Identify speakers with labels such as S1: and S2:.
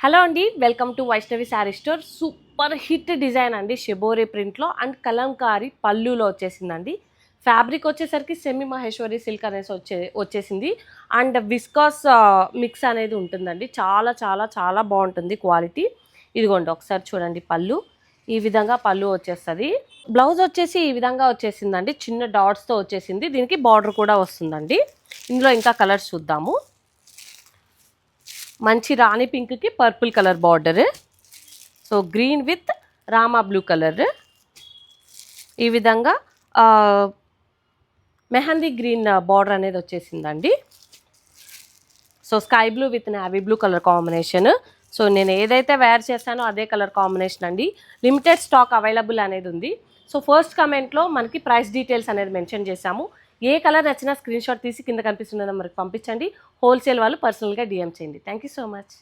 S1: Hello అండి, welcome to Vaishnavi sari store. Super hit design అండి, shibori ప్రింట్లో అండ్ కలంకారీ పళ్ళులో వచ్చేసిందండి. ఫ్యాబ్రిక్ వచ్చేసరికి సెమీ మహేశ్వరి సిల్క్ అనేసి వచ్చేసింది అండ్ విస్కాస్ మిక్స్ అనేది ఉంటుందండి. చాలా చాలా చాలా బాగుంటుంది క్వాలిటీ. ఇదిగోండి ఒకసారి చూడండి, పళ్ళు ఈ విధంగా పళ్ళు వచ్చేస్తుంది. బ్లౌజ్ వచ్చేసి ఈ విధంగా వచ్చేసిందండి, చిన్న డాట్స్తో వచ్చేసింది. దీనికి బార్డర్ కూడా వస్తుందండి. ఇందులో ఇంకా కలర్స్ చూద్దాము. మంచి రాణి పింక్కి purple colour border, so green with Rama blue colour, ఈ విధంగా మెహందీ గ్రీన్ బార్డర్ అనేది వచ్చేసిందండి. So sky blue with navy blue colour combination. So నేను ఏదైతే వేర్ చేశానో అదే కలర్ కాంబినేషన్ అండి. లిమిటెడ్ స్టాక్ అవైలబుల్ అనేది ఉంది. సో ఫస్ట్ కమెంట్లో మనకి ప్రైస్ డీటెయిల్స్ అనేది మెన్షన్ చేశాము. ఏ కలర్ నచ్చినా స్క్రీన్ షాట్ తీసి కింద కనిపిస్తున్న నెంబర్కి పంపించండి. హోల్సేల్ వాళ్ళు పర్సనల్గా డిఎం చేయండి. Thank you so much.